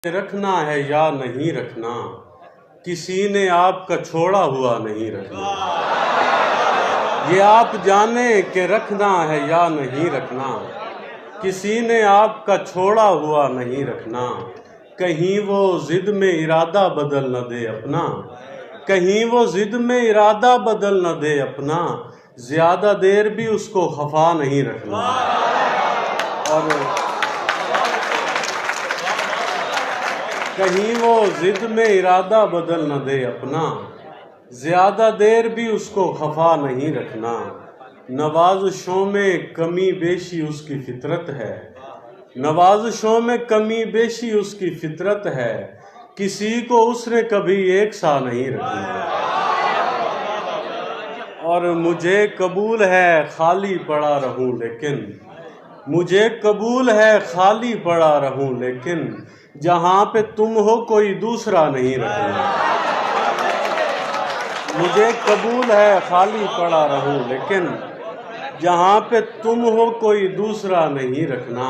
रखना है या नहीं रखना, किसी ने आपका छोड़ा हुआ नहीं रखना। ये आप जाने कि रखना है या नहीं रखना, किसी ने आपका छोड़ा हुआ नहीं रखना। कहीं वो जिद में इरादा बदल न दे अपना, कहीं वो जिद में इरादा बदल न दे अपना। ज्यादा देर भी उसको खफा नहीं रखना। और कहीं वो जिद में इरादा बदल न दे अपना, ज्यादा देर भी उसको खफा नहीं रखना। नवाज़शों में कमी बेशी उसकी फितरत है, नवाज़शों में कमी बेशी उसकी फितरत है। किसी को उसने कभी एक सा नहीं रखना। और मुझे कबूल है खाली पड़ा रहूं लेकिन, मुझे कबूल है खाली पड़ा रहूं लेकिन, जहां पे तुम हो कोई दूसरा नहीं रखना। मुझे कबूल है खाली पड़ा रहूं लेकिन, जहां पे तुम हो कोई दूसरा नहीं रखना।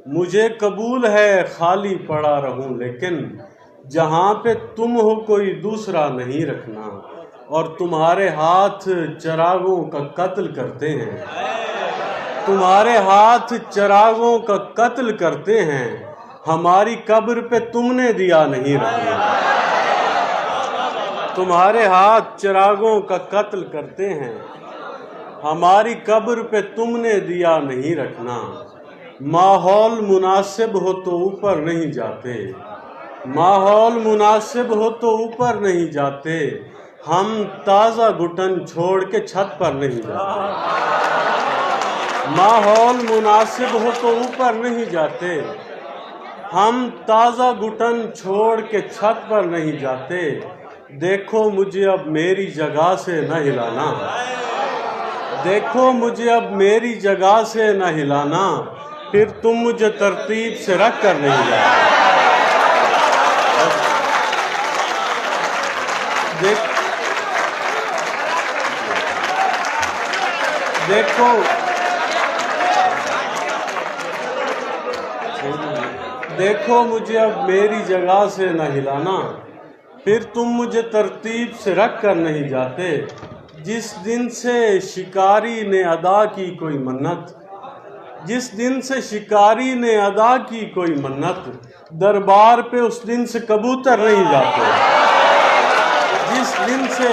मुझे कबूल है खाली पड़ा रहूं लेकिन, जहां पे तुम हो कोई दूसरा नहीं रखना। और तुम्हारे हाथ चिरागों का कत्ल करते हैं, तुम्हारे हाथ चिरागों का कत्ल करते हैं। हमारी कब्र पे तुमने दिया नहीं रखना। तुम्हारे हाथ चिरागों का कत्ल करते हैं, हमारी कब्र पे तुमने दिया नहीं रखना। माहौल मुनासिब हो तो ऊपर नहीं जाते, माहौल मुनासिब हो तो ऊपर नहीं जाते। हम ताज़ा घुटन छोड़ के छत पर नहीं जाते। माहौल मुनासिब हो तो ऊपर नहीं जाते, हम ताज़ा घुटन छोड़ के छत पर नहीं जाते। देखो मुझे अब मेरी जगह से न हिलाना, देखो मुझे अब मेरी जगह से न हिलाना, फिर तुम मुझे तरतीब से रख कर नहीं जाते। देखो देखो मुझे अब मेरी जगह से न हिलाना, फिर तुम मुझे तरतीब से रख कर नहीं जाते। जिस दिन से शिकारी ने अदा की कोई मन्नत, जिस दिन से शिकारी ने अदा की कोई मन्नत, दरबार पे उस दिन से कबूतर नहीं जाते। जिस दिन से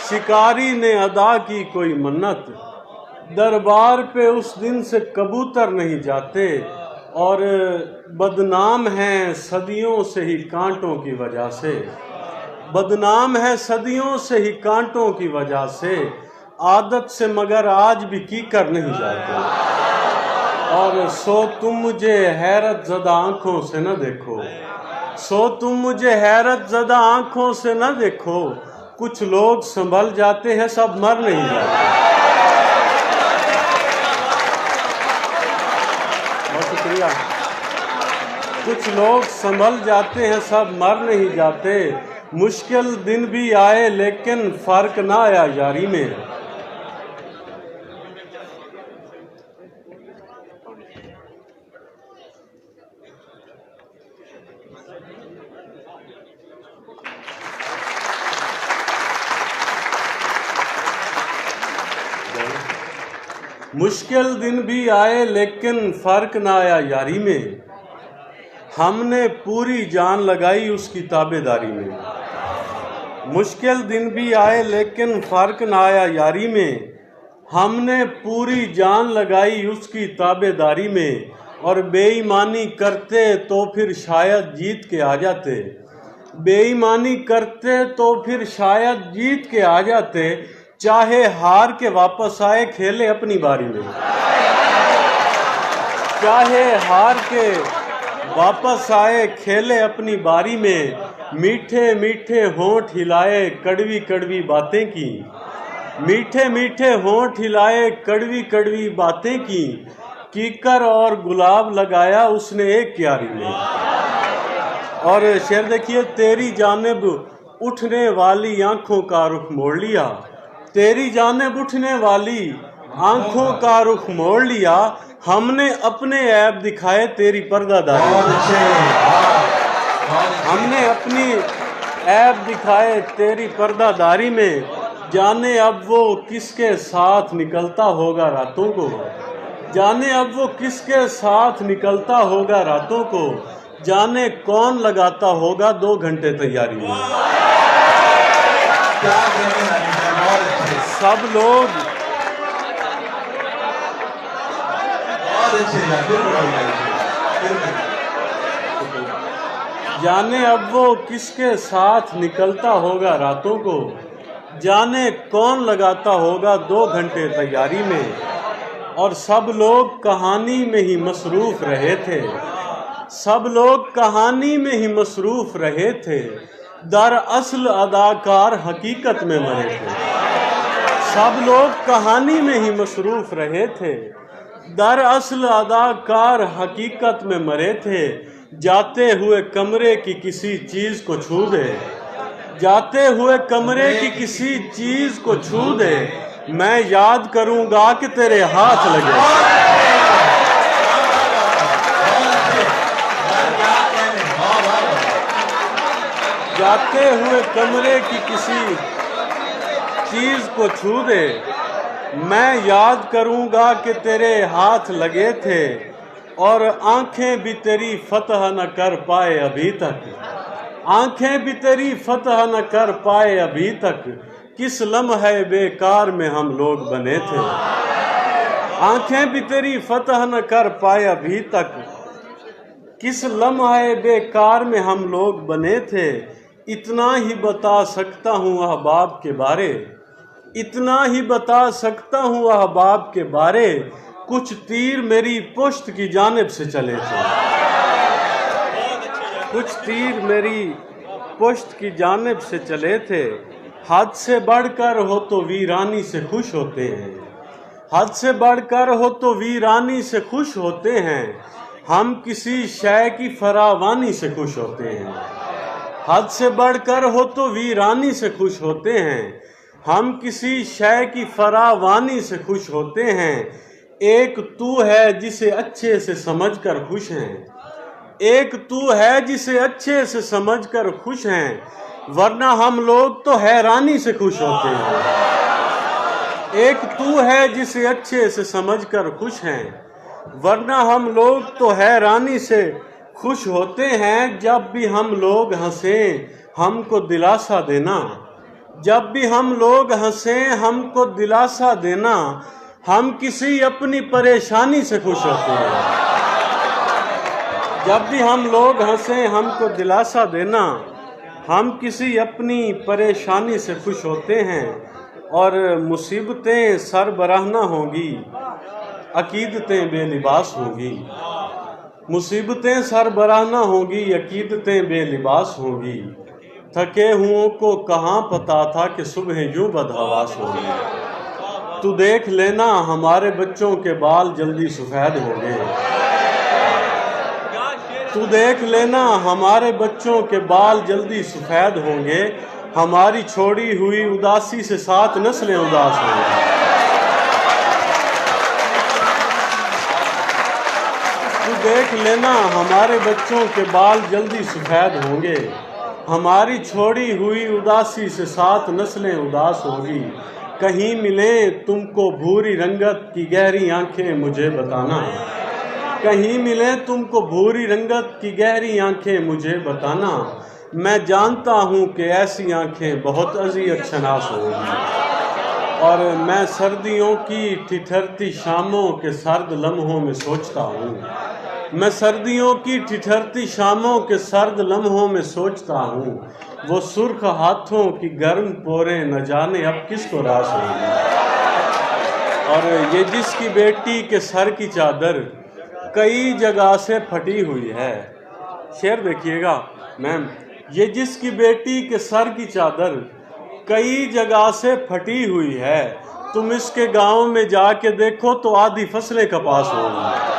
शिकारी ने अदा की कोई मन्नत, दरबार पे उस दिन से कबूतर नहीं जाते। और बदनाम हैं सदियों से ही कांटों की वजह से, बदनाम है सदियों से ही कांटों की वजह से। आदत से मगर आज भी कीकर नहीं जाते। और सो तुम मुझे हैरत ज़दा आँखों से न देखो, सो तुम मुझे हैरत ज़दा आँखों से न देखो। कुछ लोग संभल जाते हैं, सब मर नहीं जाते। बहुत शुक्रिया। कुछ लोग संभल जाते हैं, सब मर नहीं जाते। मुश्किल दिन भी आए लेकिन फ़र्क ना आया यारी में। मुश्किल दिन भी आए लेकिन फ़र्क ना आया यारी में। हमने पूरी जान लगाई उसकी ताबेदारी में। मुश्किल दिन भी आए लेकिन फ़र्क ना आया यारी में। हमने पूरी जान लगाई उसकी ताबेदारी में। और बेईमानी करते तो फिर शायद जीत के आ जाते, बेईमानी करते तो फिर शायद जीत के आ जाते। चाहे हार के वापस आए खेले अपनी बारी में, चाहे हार के वापस आए खेले अपनी बारी में। मीठे मीठे होंठ हिलाए कड़वी कड़वी बातें की, मीठे मीठे होंठ हिलाए कड़वी कड़वी बातें की। कीकर और गुलाब लगाया उसने एक क्यारी में। और शेर देखिए, तेरी जानिब उठने वाली आंखों का रुख मोड़ लिया, तेरी जानिब उठने वाली आंखों का रुख मोड़ लिया, हमने अपने ऐब दिखाए तेरी पर्दादारी में। हमने अपनी ऐब दिखाए तेरी पर्दादारी में। जाने अब वो किसके साथ निकलता होगा रातों को, जाने अब वो किसके साथ निकलता होगा रातों को, जाने कौन लगाता होगा 2 घंटे तैयारी में। सब लोग जाने अब वो किसके साथ निकलता होगा रातों को, जाने कौन लगाता होगा 2 घंटे तैयारी में। और सब लोग कहानी में ही मसरूफ रहे थे, सब लोग कहानी में ही मसरूफ रहे थे, दरअसल अदाकार हकीकत में मरे थे। सब लोग कहानी में ही मसरूफ रहे थे, दरअसल अदाकार हकीकत में मरे थे। जाते हुए कमरे की किसी चीज को छू दे, जाते हुए कमरे की किसी चीज को छू दे, मैं याद करूंगा कि तेरे हाथ लगे। जाते हुए कमरे की किसी चीज को छू दे, मैं याद करूंगा कि तेरे हाथ लगे थे। और आंखें भी तेरी फतह न कर पाए अभी तक, आंखें भी तेरी फतह न कर पाए अभी तक, किस लम्हे बेकार में हम लोग बने थे। आंखें भी तेरी फतह न कर पाए अभी तक, किस लम्हे बेकार में हम लोग बने थे। इतना ही बता सकता हूँ अहबाब के बारे, इतना ही बता सकता हूँ अहबाब के बारे, कुछ तीर मेरी पुश्त की जानिब से चले थे, कुछ तीर मेरी पुश्त की जानिब से चले थे। हद से बढ़कर हो तो वीरानी से खुश होते हैं, हद से बढ़कर हो तो वीरानी से खुश होते हैं, हम किसी शय की फरावानी से खुश होते हैं। हद से बढ़कर हो तो वीरानी से खुश होते हैं, हम किसी शय की फरावानी से खुश होते हैं। एक तू है जिसे अच्छे से समझकर खुश हैं, एक तू है जिसे अच्छे से समझकर खुश हैं, वरना हम लोग तो हैरानी से खुश होते हैं। एक तू है जिसे अच्छे से समझकर खुश हैं, वरना हम लोग तो हैरानी से खुश होते हैं। जब भी हम लोग हंसें हमको दिलासा देना, जब भी हम लोग हंसें हमको दिलासा देना, हम किसी अपनी परेशानी से खुश होते हैं। जब भी हम लोग हंसें हमको दिलासा देना, हम किसी अपनी परेशानी से खुश होते हैं। और मुसीबतें सरबराहना होंगी, अकीदतें बेलिबास होंगी, मुसीबतें सरबराहना होंगी, अकीदतें बेलिबास होंगी। थके हुओं को कहाँ पता था कि सुबह यूं बदहवास होंगी। तू देख लेना हमारे बच्चों के बाल जल्दी सफ़ेद होंगे, तू देख लेना हमारे बच्चों के बाल जल्दी सफ़ेद होंगे, हमारी छोड़ी हुई उदासी से 7 नस्लें उदास होंगी। तू देख लेना हमारे बच्चों के बाल जल्दी सफ़ेद होंगे, हमारी छोड़ी हुई उदासी से 7 नस्लें उदास होंगी। कहीं मिले तुमको भूरी रंगत की गहरी आंखें मुझे बताना, कहीं मिले तुमको भूरी रंगत की गहरी आंखें मुझे बताना। मैं जानता हूँ कि ऐसी आंखें बहुत अज़ियत शनास होंगी। और मैं सर्दियों की ठिठुरती शामों के सर्द लम्हों में सोचता हूँ, मैं सर्दियों की ठिठुरती शामों के सर्द लम्हों में सोचता हूँ, वो सुर्ख हाथों की गर्म पोरें न जाने अब किसको रास होंगी। और ये जिसकी बेटी के सर की चादर कई जगह से फटी हुई है, शेर देखिएगा मैम, ये जिसकी बेटी के सर की चादर कई जगह से फटी हुई है, तुम इसके गांव में जाके देखो तो आधी फसलें कपास होंगी।